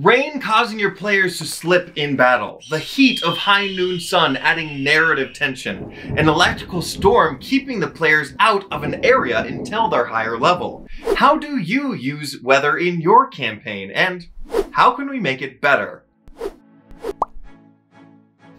Rain causing your players to slip in battle. The heat of high noon sun adding narrative tension. An electrical storm keeping the players out of an area until they're higher level. How do you use weather in your campaign, and how can we make it better?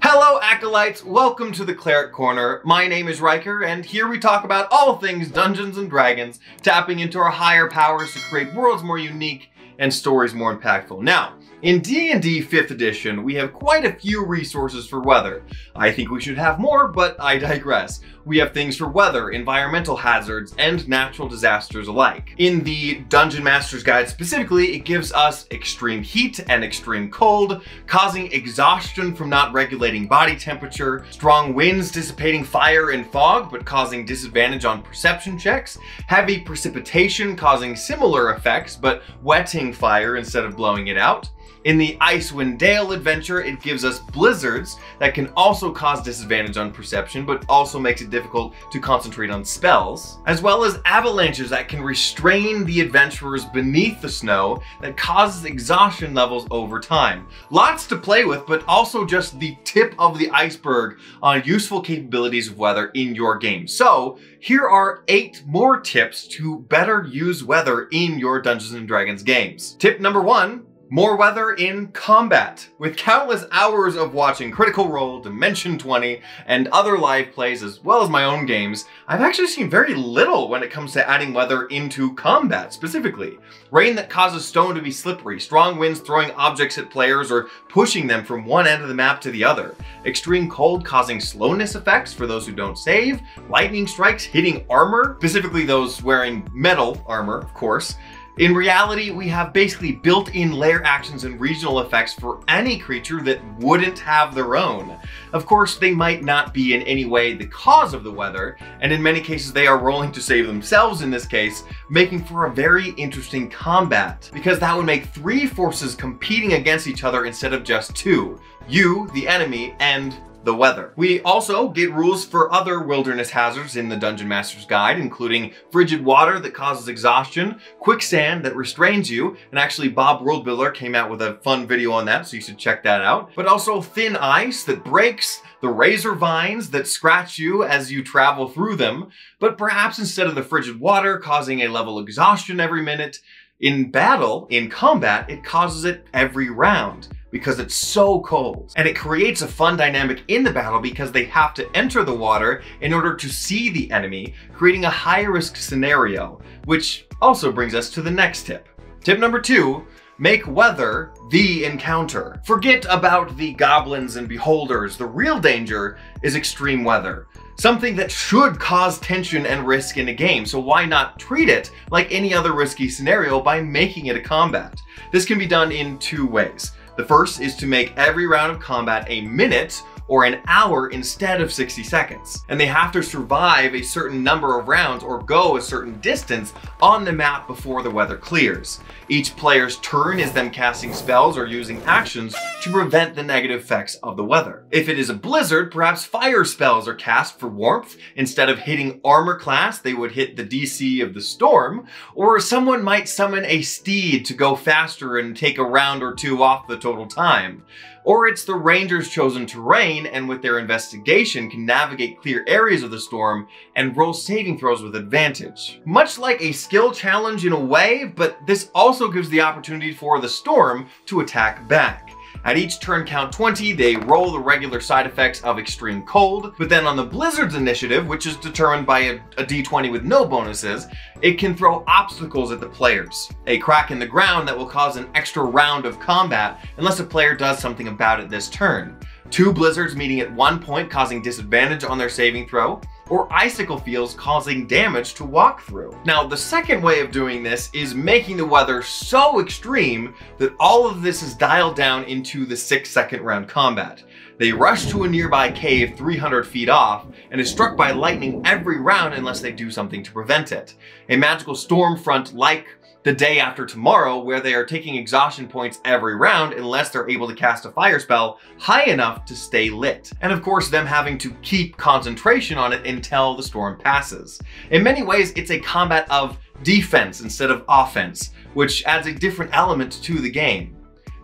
Hello Acolytes, welcome to the Cleric Corner. My name is Riker, and here we talk about all things Dungeons & Dragons, tapping into our higher powers to create worlds more unique and stories more impactful. Now, in D&D 5th edition, we have quite a few resources for weather. I think we should have more, but I digress. We have things for weather, environmental hazards, and natural disasters alike. In the Dungeon Master's Guide specifically, it gives us extreme heat and extreme cold, causing exhaustion from not regulating body temperature, strong winds dissipating fire and fog, but causing disadvantage on perception checks, heavy precipitation causing similar effects, but wetting fire instead of blowing it out. In the Icewind Dale adventure, it gives us blizzards that can also cause disadvantage on perception, but also makes it difficult to concentrate on spells, as well as avalanches that can restrain the adventurers beneath the snow that causes exhaustion levels over time. Lots to play with, but also just the tip of the iceberg on useful capabilities of weather in your game. So here are 8 more tips to better use weather in your Dungeons & Dragons games. Tip number 1. More weather in combat. With countless hours of watching Critical Role, Dimension 20, and other live plays as well as my own games, I've actually seen very little when it comes to adding weather into combat specifically. Rain that causes stone to be slippery, strong winds throwing objects at players or pushing them from one end of the map to the other, extreme cold causing slowness effects for those who don't save, lightning strikes hitting armor, specifically those wearing metal armor, of course. In reality, we have basically built-in layer actions and regional effects for any creature that wouldn't have their own. Of course, they might not be in any way the cause of the weather, and in many cases they are rolling to save themselves in this case, making for a very interesting combat, because that would make 3 forces competing against each other instead of just 2. You, the enemy, and the weather. We also get rules for other wilderness hazards in the Dungeon Master's Guide, including frigid water that causes exhaustion, quicksand that restrains you, and actually Bob Worldbuilder came out with a fun video on that, so you should check that out. But also thin ice that breaks, the razor vines that scratch you as you travel through them, but perhaps instead of the frigid water causing a level of exhaustion every minute, in battle, in combat, it causes it every round, because it's so cold. And it creates a fun dynamic in the battle because they have to enter the water in order to see the enemy, creating a high risk scenario, which also brings us to the next tip. Tip number 2, make weather the encounter. Forget about the goblins and beholders. The real danger is extreme weather. Something that should cause tension and risk in a game, so why not treat it like any other risky scenario by making it a combat? This can be done in 2 ways. The first is to make every round of combat a minute or an hour instead of 60 seconds. And they have to survive a certain number of rounds or go a certain distance on the map before the weather clears. Each player's turn is them casting spells or using actions to prevent the negative effects of the weather. If it is a blizzard, perhaps fire spells are cast for warmth. Instead of hitting armor class, they would hit the DC of the storm, or someone might summon a steed to go faster and take a round or 2 off the total time. Or it's the ranger's chosen terrain and with their investigation can navigate clear areas of the storm and roll saving throws with advantage. Much like a skill challenge in a way, but this also gives the opportunity for the storm to attack back. At each turn count 20, they roll the regular side effects of extreme cold, but then on the Blizzard's initiative, which is determined by a d20 with no bonuses, it can throw obstacles at the players. A crack in the ground that will cause an extra round of combat unless a player does something about it this turn. 2 blizzards meeting at 1 point causing disadvantage on their saving throw, or icicle fields causing damage to walk through. Now, the second way of doing this is making the weather so extreme that all of this is dialed down into the 6-second round combat. They rush to a nearby cave 300 feet off and is struck by lightning every round unless they do something to prevent it. A magical storm front like the day after tomorrow, where they are taking exhaustion points every round unless they're able to cast a fire spell high enough to stay lit. And of course, them having to keep concentration on it until the storm passes. In many ways, it's a combat of defense instead of offense, which adds a different element to the game.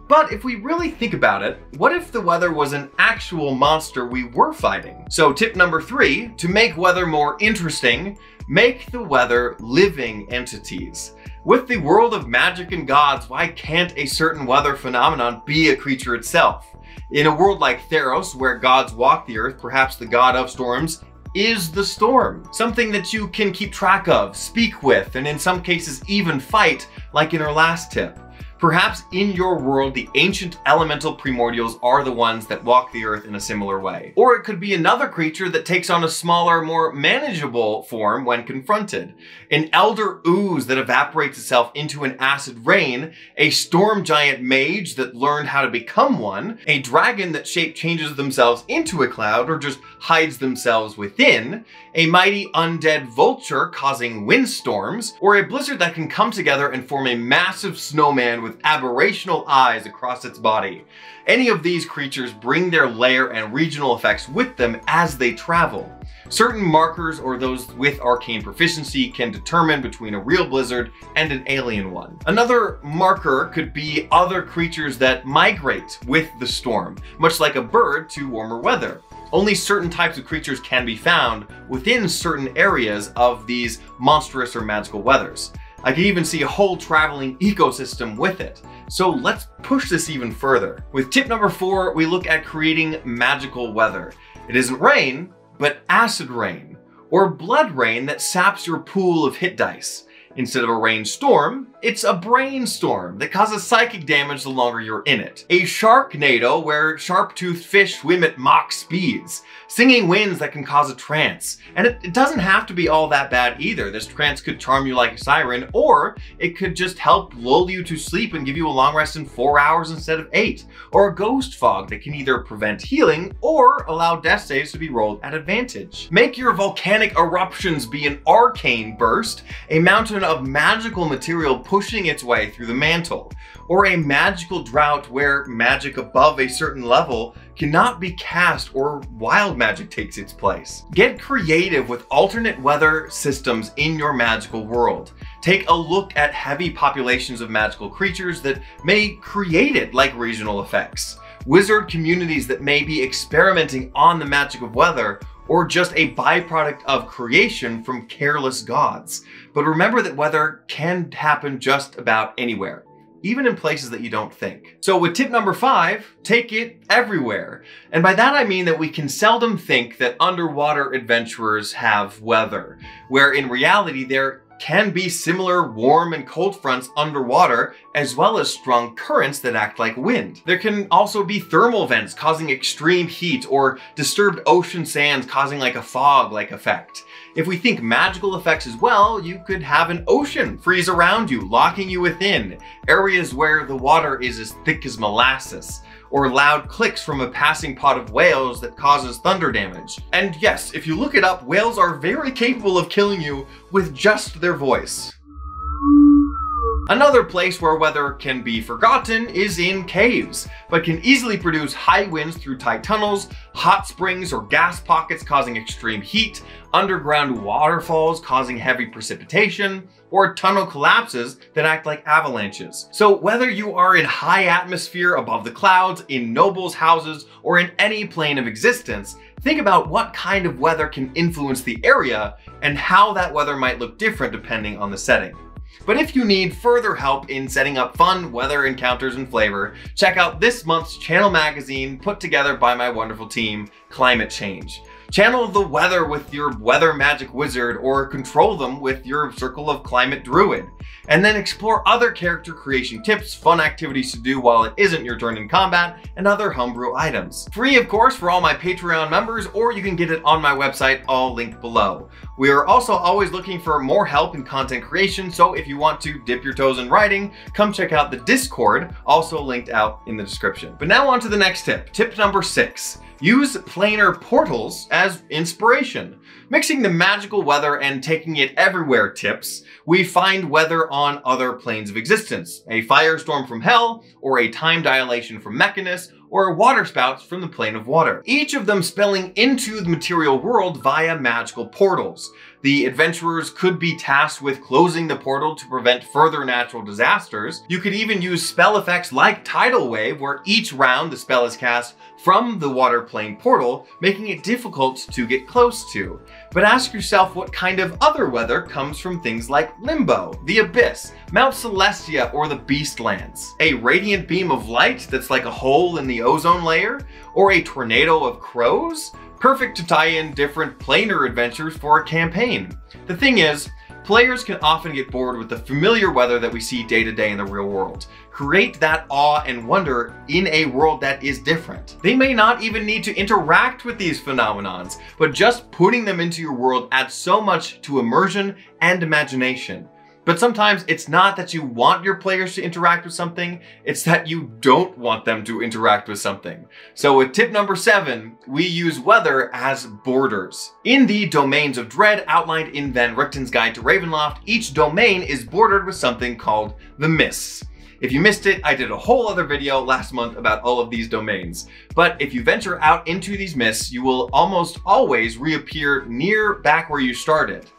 But if we really think about it, what if the weather was an actual monster we were fighting? So tip number 3, to make weather more interesting, make the weather living entities. With the world of magic and gods, why can't a certain weather phenomenon be a creature itself? In a world like Theros, where gods walk the earth, perhaps the god of storms is the storm. Something that you can keep track of, speak with, and in some cases even fight, like in our last tip. Perhaps in your world, the ancient elemental primordials are the ones that walk the earth in a similar way. Or it could be another creature that takes on a smaller, more manageable form when confronted. An elder ooze that evaporates itself into an acid rain, a storm giant mage that learned how to become one, a dragon that shape changes themselves into a cloud or just hides themselves within, a mighty undead vulture causing windstorms, or a blizzard that can come together and form a massive snowman with aberrational eyes across its body. Any of these creatures bring their lair and regional effects with them as they travel. Certain markers or those with arcane proficiency can determine between a real blizzard and an alien one. Another marker could be other creatures that migrate with the storm, much like a bird to warmer weather. Only certain types of creatures can be found within certain areas of these monstrous or magical weathers. I can even see a whole traveling ecosystem with it. So let's push this even further. With tip number 4, we look at creating magical weather. It isn't rain, but acid rain, or blood rain that saps your pool of hit dice. Instead of a rainstorm, it's a brainstorm that causes psychic damage the longer you're in it. A sharknado where sharp-toothed fish swim at Mach speeds. Singing winds that can cause a trance. And it doesn't have to be all that bad either. This trance could charm you like a siren, or it could just help lull you to sleep and give you a long rest in 4 hours instead of 8. Or a ghost fog that can either prevent healing or allow death saves to be rolled at advantage. Make your volcanic eruptions be an arcane burst, a mountain of magical material pushing its way through the mantle, or a magical drought where magic above a certain level cannot be cast or wild magic takes its place. Get creative with alternate weather systems in your magical world. Take a look at heavy populations of magical creatures that may create it, like regional effects. Wizard communities that may be experimenting on the magic of weather, or just a byproduct of creation from careless gods. But remember that weather can happen just about anywhere, even in places that you don't think. So with tip number 5, take it everywhere. And by that I mean that we can seldom think that underwater adventurers have weather, where in reality there can be similar warm and cold fronts underwater, as well as strong currents that act like wind. There can also be thermal vents causing extreme heat, or disturbed ocean sands causing like a fog-like effect. If we think magical effects as well, you could have an ocean freeze around you, locking you within, areas where the water is as thick as molasses, or loud clicks from a passing pod of whales that causes thunder damage. And yes, if you look it up, whales are very capable of killing you with just their voice. Another place where weather can be forgotten is in caves, but can easily produce high winds through tight tunnels, hot springs or gas pockets causing extreme heat, underground waterfalls causing heavy precipitation, or tunnel collapses that act like avalanches. So whether you are in high atmosphere above the clouds, in nobles' houses, or in any plane of existence, think about what kind of weather can influence the area and how that weather might look different depending on the setting. But if you need further help in setting up fun weather encounters and flavor, check out this month's channel magazine put together by my wonderful team, Climate Change. Channel the weather with your weather magic wizard, or control them with your circle of climate druid. And then explore other character creation tips, fun activities to do while it isn't your turn in combat, and other homebrew items. Free, of course, for all my Patreon members, or you can get it on my website, all linked below. We are also always looking for more help in content creation, so if you want to dip your toes in writing, come check out the Discord, also linked out in the description. But now on to the next tip. Tip number 6. Use planar portals as inspiration. Mixing the magical weather and taking it everywhere tips, we find weather on other planes of existence. A firestorm from hell, or a time dilation from Mechanus, or water spouts from the plane of water. Each of them spilling into the material world via magical portals. The adventurers could be tasked with closing the portal to prevent further natural disasters. You could even use spell effects like Tidal Wave, where each round the spell is cast from the water plane portal, making it difficult to get close to. But ask yourself what kind of other weather comes from things like Limbo, the Abyss, Mount Celestia, or the Beastlands. A radiant beam of light that's like a hole in the ozone layer, or a tornado of crows? Perfect to tie in different planar adventures for a campaign. The thing is, players can often get bored with the familiar weather that we see day to day in the real world. Create that awe and wonder in a world that is different. They may not even need to interact with these phenomenons, but just putting them into your world adds so much to immersion and imagination. But sometimes it's not that you want your players to interact with something, it's that you don't want them to interact with something. So with tip number 7, we use weather as borders. In the Domains of Dread outlined in Van Richten's Guide to Ravenloft, each domain is bordered with something called the Mists. If you missed it, I did a whole other video last month about all of these domains. But if you venture out into these mists, you will almost always reappear near back where you started.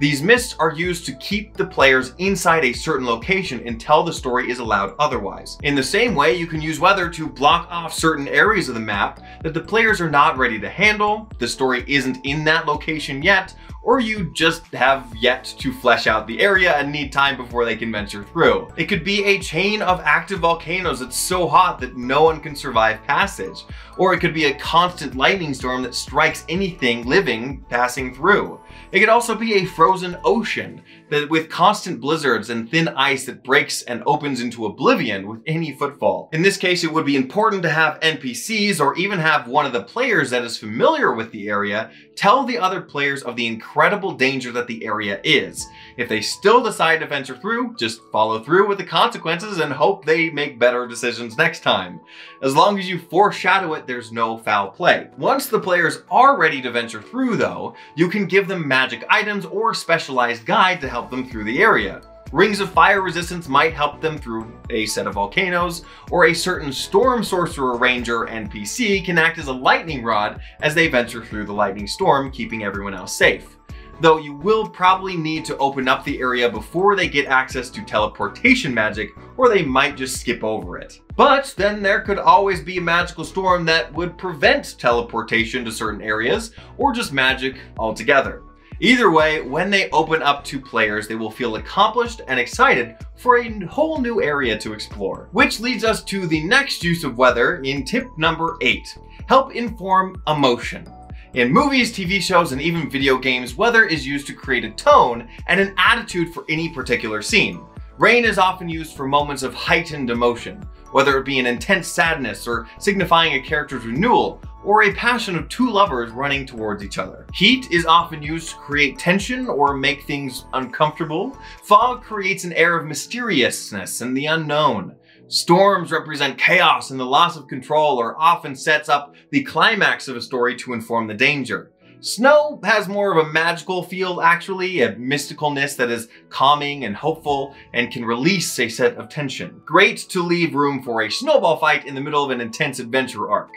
These mists are used to keep the players inside a certain location until the story is allowed otherwise. In the same way, you can use weather to block off certain areas of the map that the players are not ready to handle, the story isn't in that location yet, or you just have yet to flesh out the area and need time before they can venture through. It could be a chain of active volcanoes that's so hot that no one can survive passage. Or it could be a constant lightning storm that strikes anything living passing through. It could also be a frozen ocean that with constant blizzards and thin ice that breaks and opens into oblivion with any footfall. In this case, it would be important to have NPCs or even have one of the players that is familiar with the area tell the other players of the incredible danger that the area is. If they still decide to venture through, just follow through with the consequences and hope they make better decisions next time. As long as you foreshadow it, there's no foul play. Once the players are ready to venture through though, you can give them magic items or specialized guide to help them through the area. Rings of fire resistance might help them through a set of volcanoes, or a certain storm sorcerer ranger NPC can act as a lightning rod as they venture through the lightning storm, keeping everyone else safe. Though you will probably need to open up the area before they get access to teleportation magic, or they might just skip over it. But then there could always be a magical storm that would prevent teleportation to certain areas, or just magic altogether. Either way, when they open up to players, they will feel accomplished and excited for a whole new area to explore. Which leads us to the next use of weather in tip number 8. Help inform emotion. In movies, TV shows, and even video games, weather is used to create a tone and an attitude for any particular scene. Rain is often used for moments of heightened emotion, whether it be an intense sadness or signifying a character's renewal, or a passion of two lovers running towards each other. Heat is often used to create tension or make things uncomfortable. Fog creates an air of mysteriousness and the unknown. Storms represent chaos and the loss of control, or often sets up the climax of a story to inform the danger. Snow has more of a magical feel actually, a mysticalness that is calming and hopeful and can release a set of tension. Great to leave room for a snowball fight in the middle of an intense adventure arc,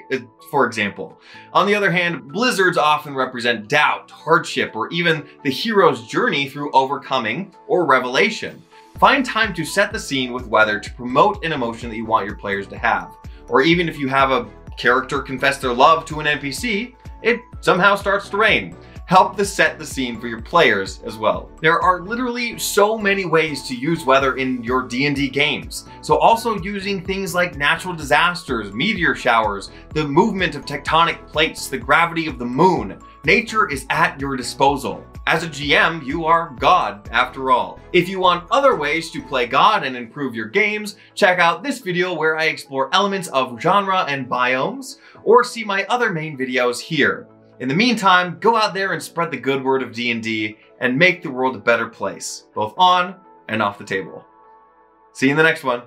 for example. On the other hand, blizzards often represent doubt, hardship, or even the hero's journey through overcoming or revelation. Find time to set the scene with weather to promote an emotion that you want your players to have. Or even if you have a character confess their love to an NPC, it somehow starts to rain. Help to set the scene for your players as well. There are literally so many ways to use weather in your D&D games. So also using things like natural disasters, meteor showers, the movement of tectonic plates, the gravity of the moon. Nature is at your disposal. As a GM, you are God after all. If you want other ways to play God and improve your games, check out this video where I explore elements of genre and biomes, or see my other main videos here. In the meantime, go out there and spread the good word of D&D and make the world a better place, both on and off the table. See you in the next one.